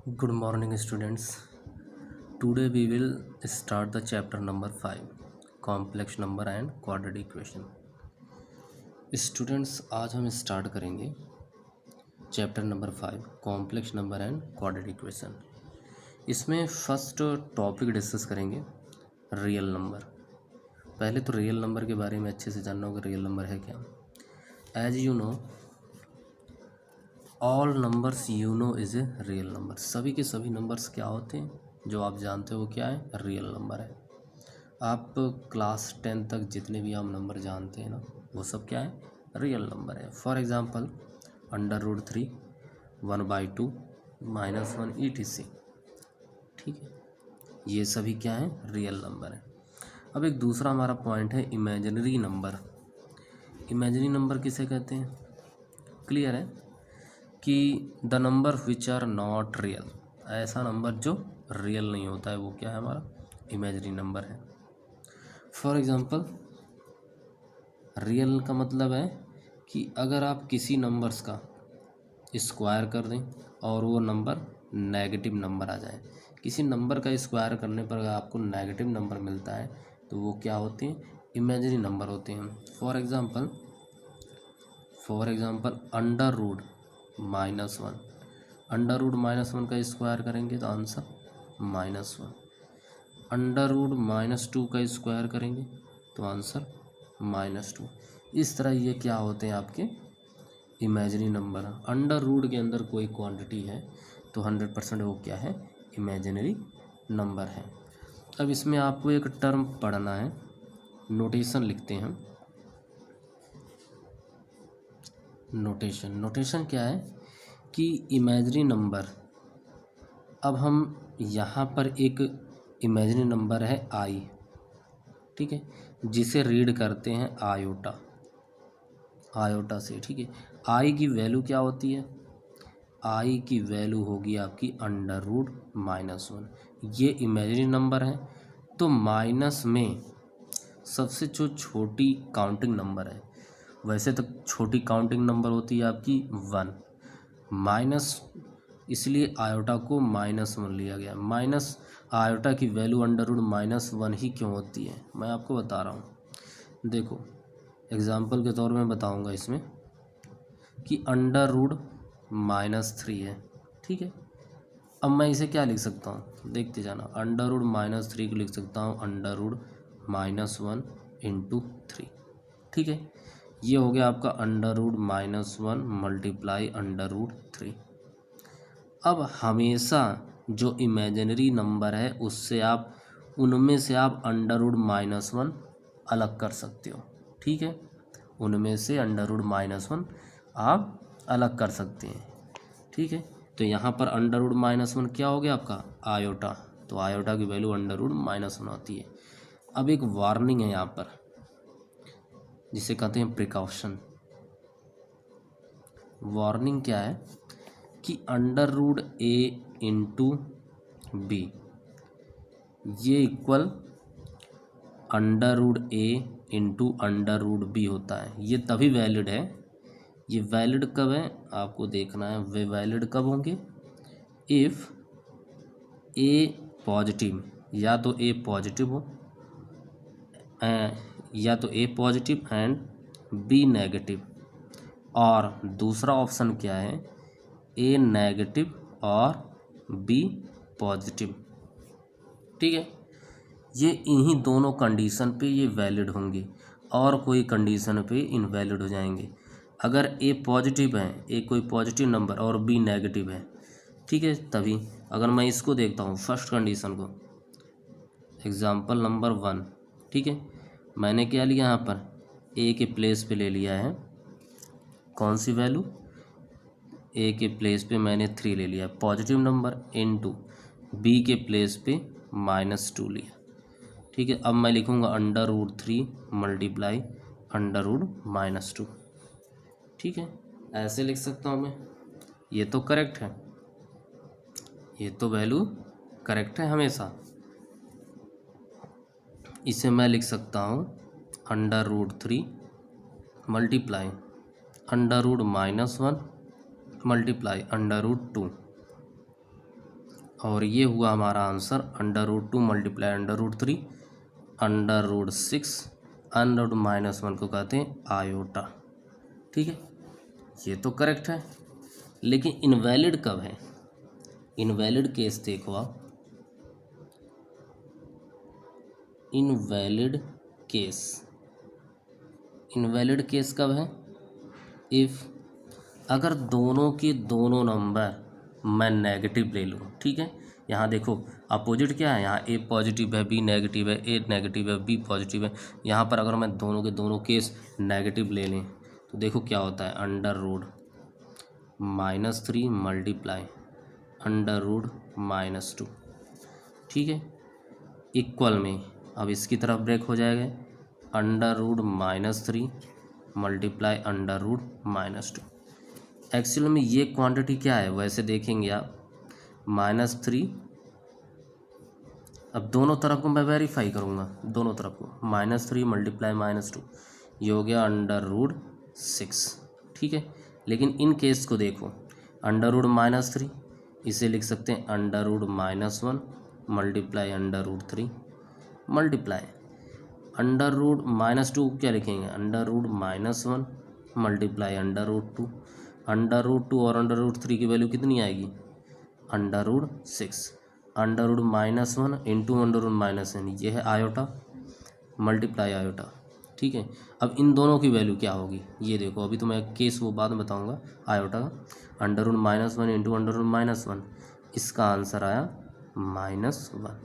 Good morning, students. Today we will start the chapter number 5, complex number and quadratic equation. Students, आज हम start करेंगे chapter number 5, complex number and quadratic equation. इसमें first topic discuss करेंगे real number. पहले तो real number के बारे में अच्छे से जानना होगा. रियल नंबर है क्या? As you know, all numbers you know is a real number. सभी के सभी नंबर्स क्या होते हैं जो आप जानते हो क्या है? रियल नंबर है. आप क्लास 10 तक जितने भी आप नंबर जानते हैं ना, वो सब क्या है? रियल नंबर है. For example √3, 1/2, -1 ETC. ठीक है, ये सभी क्या है? रियल नंबर है. अब एक दूसरा हमारा पॉइंट है इमेजिनरी नंबर. इमेजिनरी नंबर किसे कहते हैं? क्लियर है कि the number which are not real. ऐसा नंबर जो रियल नहीं होता है वो क्या है? हमारा इमेजिनरी नंबर है. फॉर एग्जांपल रियल का मतलब है कि अगर आप किसी नंबर्स का स्क्वायर कर दें और वो नंबर नेगेटिव नंबर आ जाए. किसी नंबर का स्क्वायर करने पर अगर आपको नेगेटिव नंबर मिलता है तो वो क्या होते हैं? इमेजिनरी नंबर होते हैं. For example √-1. √-1 का स्क्वायर करेंगे तो आंसर -1. √-2 का स्क्वायर करेंगे तो आंसर -2. इस तरह ये क्या होते हैं? आपके इमेजिनरी नंबर. अंडर रूट के अंदर कोई क्वांटिटी है तो 100% वो क्या है? इमेजिनरी नंबर है. अब इसमें आपको एक टर्म पढ़ना है. नोटेशन लिखते हैं. नोटेशन क्या है कि इमेजिनरी नंबर. अब हम यहाँ पर एक इमेजिनरी नंबर है आई. ठीक है, जिसे रीड करते हैं आयोटा से. ठीक है, आई की वैल्यू क्या होती है? आई की वैल्यू होगी आपकी √-1. ये इमेजिनरी नंबर है तो माइनस में सबसे जो छोटी काउंटिंग नंबर है, वैसे तो छोटी काउंटिंग नंबर होती है आपकी 1, माइनस, इसलिए आयोटा को -1 लिया गया. माइनस आयोटा की वैल्यू √-1 ही क्यों होती है मैं आपको बता रहा हूँ. देखो, एग्जाम्पल के तौर में बताऊँगा इसमें कि √-3 है. ठीक है, अब मैं इसे क्या लिख सकता हूँ? देखते जाना. √-3 को लिख सकता हूँ √-1 × 3. ठीक है, ये हो गया आपका √-1 मल्टीप्लाई √3. अब हमेशा जो इमेजिनरी नंबर है उससे आप उनमें से आप √-1 अलग कर सकते हो. ठीक है, उनमें से √-1 आप अलग कर सकते हैं. ठीक है, तो यहाँ पर √-1 क्या हो गया आपका? आयोटा. तो आयोटा की वैल्यू √-1 आती है. अब एक वार्निंग है यहाँ पर जिसे कहते हैं प्रिकॉशन. वार्निंग क्या है कि √a × b ये इक्वल √a × √b होता है. ये तभी वैलिड है. ये वैलिड कब है आपको देखना है. वे वैलिड कब होंगे? इफ़ ए पॉजिटिव, या तो ए पॉजिटिव हो, या तो ए पॉजिटिव एंड बी नेगेटिव, और दूसरा ऑप्शन क्या है? ए नेगेटिव और बी पॉजिटिव. ठीक है, ये इन्हीं दोनों कंडीशन पे ये वैलिड होंगे और कोई कंडीशन पे इनवैलिड हो जाएंगे. अगर ए पॉजिटिव है, ए कोई पॉजिटिव नंबर, और बी नेगेटिव है, ठीक है, तभी. अगर मैं इसको देखता हूँ फर्स्ट कंडीशन को, एग्जाम्पल नंबर 1. ठीक है, मैंने क्या लिया यहाँ पर? ए के प्लेस पे ले लिया है कौन सी वैल्यू? ए के प्लेस पे मैंने 3 ले लिया पॉजिटिव नंबर, × बी के प्लेस पे -2 लिया. ठीक है, अब मैं लिखूँगा √3 मल्टीप्लाई √-2. ठीक है, ऐसे लिख सकता हूँ मैं. ये तो करेक्ट है, ये तो वैल्यू करेक्ट है हमेशा. इसे मैं लिख सकता हूँ √3 मल्टीप्लाई √-1 मल्टीप्लाई √2. और ये हुआ हमारा आंसर √2 मल्टीप्लाई √3 √6 √-1 को कहते हैं आयोटा। ठीक है, ये तो करेक्ट है, लेकिन इनवैलिड कब है? इनवैलिड केस देखो आप, इनवैलिड केस कब है? इफ़ अगर दोनों के दोनों नंबर मैं नेगेटिव ले लूँ। ठीक है, यहाँ देखो अपोजिट क्या है, यहाँ ए पॉजिटिव है बी नेगेटिव है, ए नेगेटिव है बी पॉजिटिव है। यहाँ पर अगर मैं दोनों के दोनों केस नेगेटिव ले लें तो देखो क्या होता है, √-3 मल्टीप्लाई √-2। ठीक है, इक्वल में अब इसकी तरफ ब्रेक हो जाएगा, √-3 मल्टीप्लाई √-2। एक्चुअल में ये क्वांटिटी क्या है, वैसे देखेंगे आप -3, अब दोनों तरफ को मैं वेरीफाई करूँगा, दोनों तरफ को -3 मल्टीप्लाई -2, ये हो गया √6। ठीक है, लेकिन इन केस को देखो, √-3 इसे लिख सकते हैं √-1 मल्टीप्लाई √3 मल्टीप्लाई √-2 क्या लिखेंगे, √-1 मल्टीप्लाई √2। √2 और √3 की वैल्यू कितनी आएगी, √6। √-1 इंटू √-n, ये है आयोटा मल्टीप्लाई आयोटा। ठीक है, अब इन दोनों की वैल्यू क्या होगी ये देखो, अभी तो मैं केस वो बाद में बताऊंगा आयोटा का। √-1 इंटू √-1, इसका आंसर आया -1।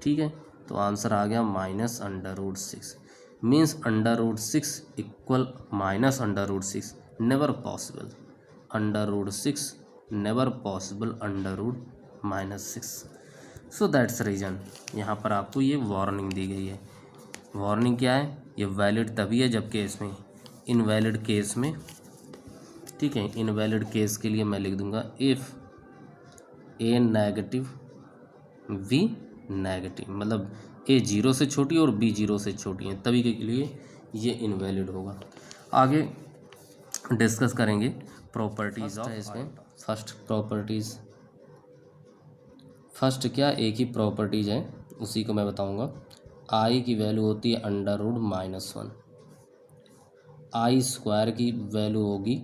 ठीक है, तो आंसर आ गया -√6। Means √6 equal -√6 never possible, √6 never possible √-6। So that's reason, यहाँ पर आपको ये वार्निंग दी गई है। वार्निंग क्या है, ये वैलिड तभी है जब केस में, इनवैलिड केस में। ठीक है, इनवैलिड केस के लिए मैं लिख दूंगा if a negative b negative, मतलब ए 0 से छोटी और बी 0 से छोटी है, तभी के लिए ये इनवैलिड होगा। आगे डिस्कस करेंगे प्रॉपर्टीज ऑफ इसमें। फर्स्ट क्या, एक ही प्रॉपर्टीज है उसी को मैं बताऊंगा। आई की वैल्यू होती है √-1, आई स्क्वायर की वैल्यू होगी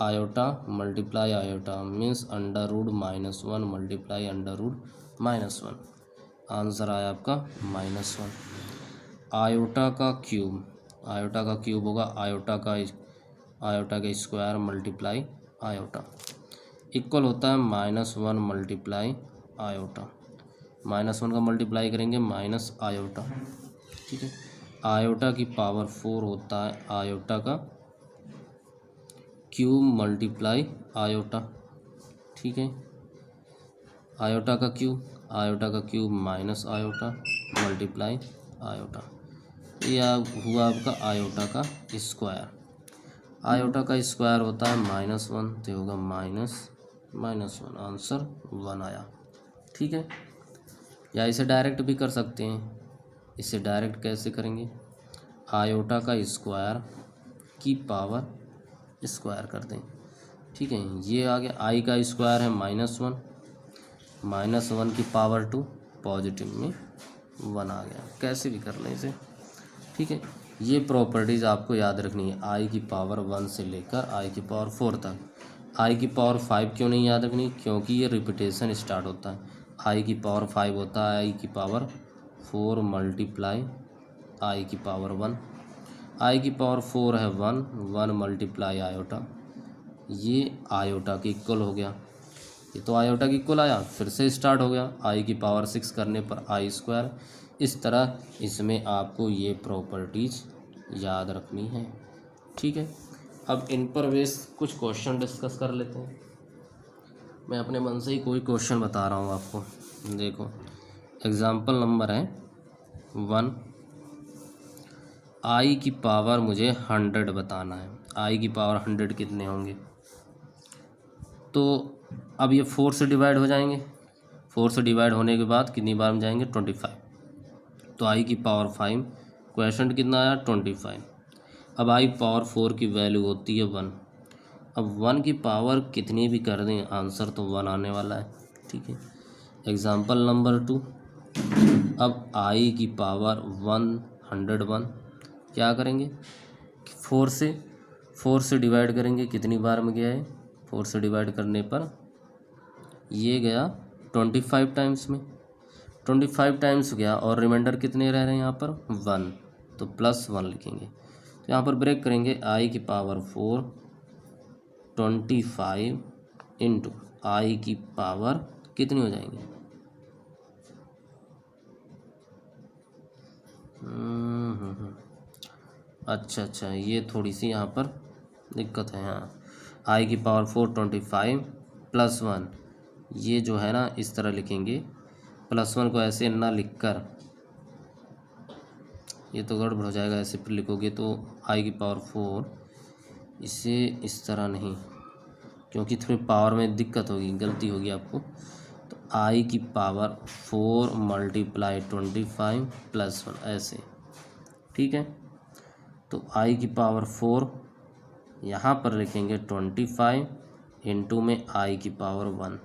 iota multiply iota, means √-1 multiply √-1। Answer आया आपका -1। आयोटा का क्यूब होगा आयोटा का स्क्वायर मल्टीप्लाई आयोटा, इक्वल होता है -1 मल्टीप्लाई आयोटा। -1 का मल्टीप्लाई करेंगे माइनस आयोटा। ठीक है, आयोटा की पावर 4 होता है आयोटा का क्यूब मल्टीप्लाई आयोटा। ठीक है, आयोटा का cube minus iota multiply iota, यह हुआ आपका आयोटा का स्क्वायर। आयोटा का स्क्वायर होता है -1, तो होगा -1, आंसर 1 आया। ठीक है, या इसे डायरेक्ट भी कर सकते हैं। इसे डायरेक्ट कैसे करेंगे, आयोटा का स्क्वायर की पावर स्क्वायर कर दें। ठीक है, ये आ गया, आई का स्क्वायर है -1 की पावर 2, पॉजिटिव में 1 आ गया, कैसे भी कर लें इसे। ठीक है, ये प्रॉपर्टीज़ आपको याद रखनी है, आई की पावर 1 से लेकर आई की पावर 4 तक। आई की पावर 5 क्यों नहीं याद रखनी, क्योंकि ये रिपीटेशन स्टार्ट होता है। आई की पावर 5 होता है आई की पावर 4 मल्टीप्लाई आई की पावर 1। आई की पावर 4 है 1 मल्टीप्लाई आयोटा, ये आयोटा के इक्वल हो गया। ये तो आयोटा की इक्वल आया, फिर से स्टार्ट हो गया आई की पावर 6 करने पर आई स्क्वायर। इस तरह इसमें आपको ये प्रॉपर्टीज़ याद रखनी है। ठीक है, अब इन पर बेस कुछ क्वेश्चन डिस्कस कर लेते हैं। मैं अपने मन से ही कोई क्वेश्चन बता रहा हूँ आपको। देखो एग्जाम्पल नंबर है 1, आई की पावर मुझे 100 बताना है। आई की पावर 100 कितने होंगे, तो अब ये 4 से डिवाइड हो जाएंगे। 4 से डिवाइड होने के बाद कितनी बार में जाएंगे, 25। तो आई की पावर 5, क्वेश्चन कितना आया 25। अब आई पावर 4 की वैल्यू होती है 1, अब 1 की पावर कितनी भी कर दें आंसर तो 1 आने वाला है, ठीक है। एग्जाम्पल नंबर 2, अब आई की पावर 101 क्या करेंगे, 4 से डिवाइड करेंगे, कितनी बार में गया है, 4 से डिवाइड करने पर ये गया 25 टाइम्स में, 25 टाइम्स गया और रिमाइंडर कितने रह रहे हैं यहाँ पर 1, तो +1 लिखेंगे। तो यहाँ पर ब्रेक करेंगे, आई की पावर 4 25 इंटू आई की पावर कितनी हो जाएंगी, अच्छा ये थोड़ी सी यहाँ पर दिक्कत है। हाँ, आई की पावर 425 +1, ये जो है ना इस तरह लिखेंगे, +1 को ऐसे ना लिखकर, ये तो गड़बड़ हो जाएगा, ऐसे फिर लिखोगे तो आई की पावर 4, इसे इस तरह नहीं, क्योंकि थोड़ी पावर में दिक्कत होगी, गलती होगी आपको। तो आई की पावर 4 × 25 +1 ऐसे, ठीक है। तो आई की पावर 4 यहाँ पर लिखेंगे 25 इंटू में आई की पावर 1,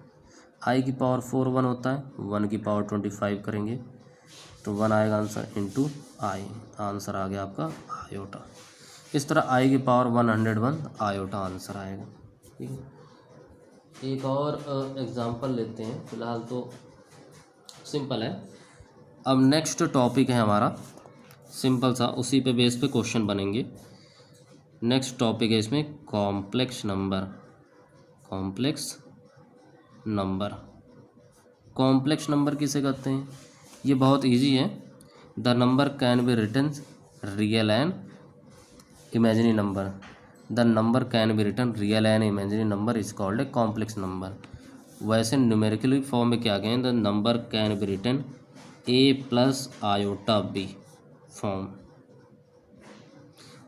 आई की पावर 4 1 होता है, 1 की पावर 25 करेंगे तो 1 आएगा आंसर, इंटू आई, आंसर आ गया आपका आयोटा। इस तरह आई की पावर 101 आयोटा आंसर आएगा, ठीक है। एक और एग्जांपल लेते हैं, फिलहाल तो सिंपल है। अब नेक्स्ट टॉपिक है हमारा सिंपल सा, उसी पे बेस पे क्वेश्चन बनेंगे। नेक्स्ट टॉपिक है इसमें कॉम्प्लेक्स नंबर। कॉम्प्लेक्स नंबर किसे कहते हैं, ये बहुत इजी है। The number can be written real and imaginary number, the number can be written real and imaginary number is called a complex number. वैसे न्यूमेरिकली फॉर्म में क्या कहें, the number can be written a+i/b form.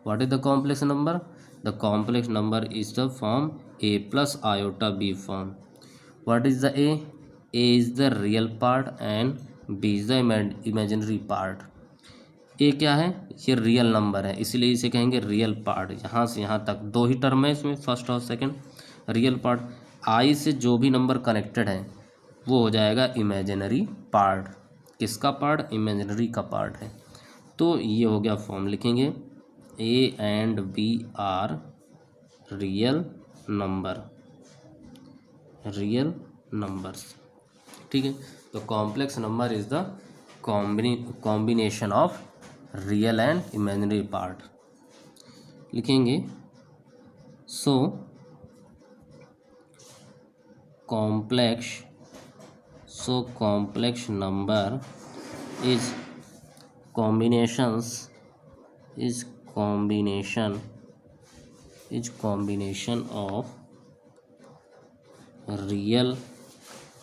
What is the complex number? The complex number is the form a+i/b form. What is the a? A is the real part and b is the imaginary part. ए क्या है, ये real number है, इसलिए इसे कहेंगे real part. यहाँ से यहाँ तक दो ही टर्म है इसमें, फर्स्ट और सेकंड। रियल पार्ट, आई से जो भी नंबर कनेक्टेड है वो हो जाएगा इमेजिनरी पार्ट। किसका पार्ट, इमेजिनरी का पार्ट है। तो ये हो गया फॉर्म, लिखेंगे A and B are real numbers, ठीक है। तो complex number is the combination of real and imaginary part. लिखेंगे so complex number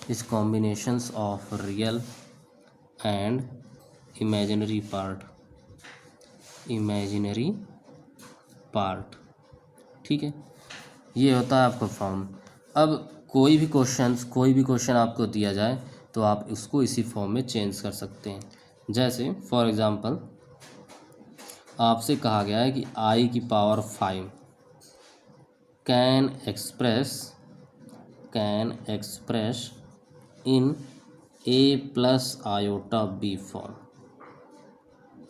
is combination of real and imaginary part, ठीक है। ये होता है आपका फॉर्म। अब कोई भी क्वेश्चन आपको दिया जाए तो आप उसको इसी फॉर्म में चेंज कर सकते हैं। जैसे फॉर एग्ज़ाम्पल आपसे कहा गया है कि आई की power 5 can express in a+i/b form.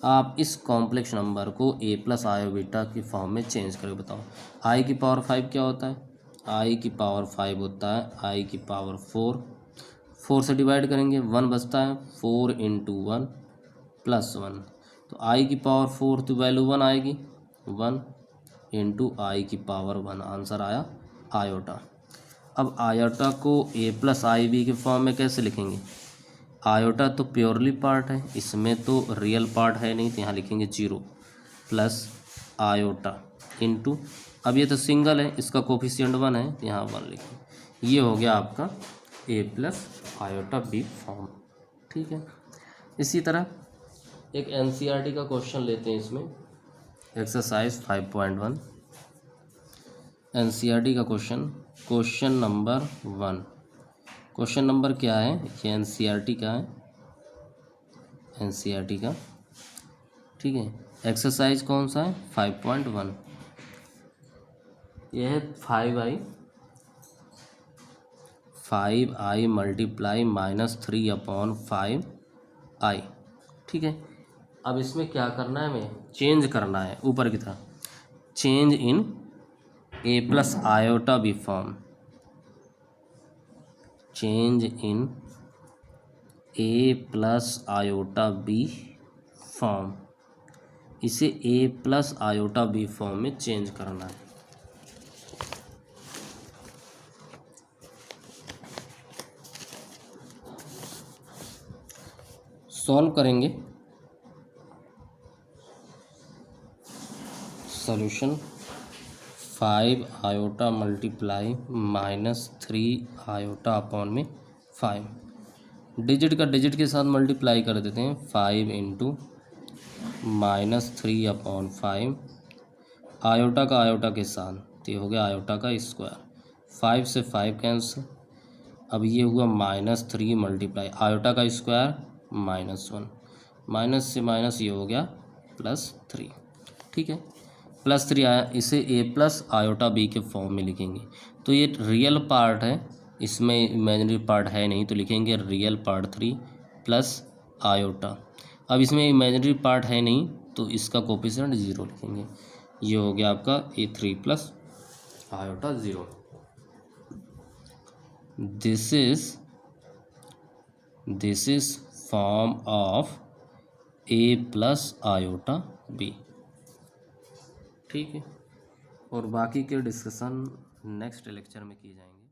आप इस कॉम्प्लेक्स नंबर को a+i/β की फॉर्म में चेंज करके बताओ। आई की पावर 5 क्या होता है, आई की पावर 5 होता है आई की पावर 4 से डिवाइड करेंगे 1 बचता है, 4 × 1 +1, तो आई की पावर 4 तो वैल्यू 1 आएगी, 1 × आई की पावर 1, आंसर आया आयोटा। अब आयोटा को a+i/b के फॉर्म में कैसे लिखेंगे, आयोटा तो प्योरली पार्ट है, इसमें तो रियल पार्ट है नहीं, तो यहाँ लिखेंगे 0 प्लस आयोटा इंटू, अब ये तो सिंगल है, इसका कोफिशिएंट 1 है, तो यहाँ 1 लिखेंगे। ये हो गया आपका a+i/b फॉर्म, ठीक है। इसी तरह एक एनसीईआरटी का क्वेश्चन लेते हैं, इसमें एक्सरसाइज 5.1 एनसीईआरटी का क्वेश्चन नंबर 1। क्वेश्चन नंबर क्या है, ये एनसीईआरटी का है, एनसीईआरटी का, ठीक है। एक्सरसाइज कौन सा है, 5.1। यह है 5i मल्टीप्लाई -3/5i। ठीक है, अब इसमें क्या करना है, हमें चेंज करना है ऊपर की तरफ, change in a plus iota b form, change in a plus iota b form, इसे a plus iota b form में चेंज करना है। सॉल्व करेंगे, सॉल्यूशन 5 आयोटा मल्टीप्लाई -3 अपॉन में 5, डिजिट का डिजिट के साथ मल्टीप्लाई कर देते हैं, 5 इंटू -3/5, आयोटा का आयोटा के साथ, तो ये हो गया आयोटा का स्क्वायर, 5 से 5 कैंसिल, अब ये हुआ -3 मल्टीप्लाई आयोटा का स्क्वायर -1, माइनस से माइनस ये हो गया +3। ठीक है, +3 आया, इसे a प्लस आयोटा b के फॉर्म में लिखेंगे। तो ये रियल पार्ट है, इसमें इमेजिनरी पार्ट है नहीं, तो लिखेंगे रियल पार्ट 3 प्लस आयोटा। अब इसमें इमेजिनरी पार्ट है नहीं, तो इसका कोफिशिएंट 0 लिखेंगे। ये हो गया आपका a3 plus iota 0। This is form of a plus iota b। ठीक है, और बाकी के डिस्कशन नेक्स्ट लेक्चर में की जाएंगे।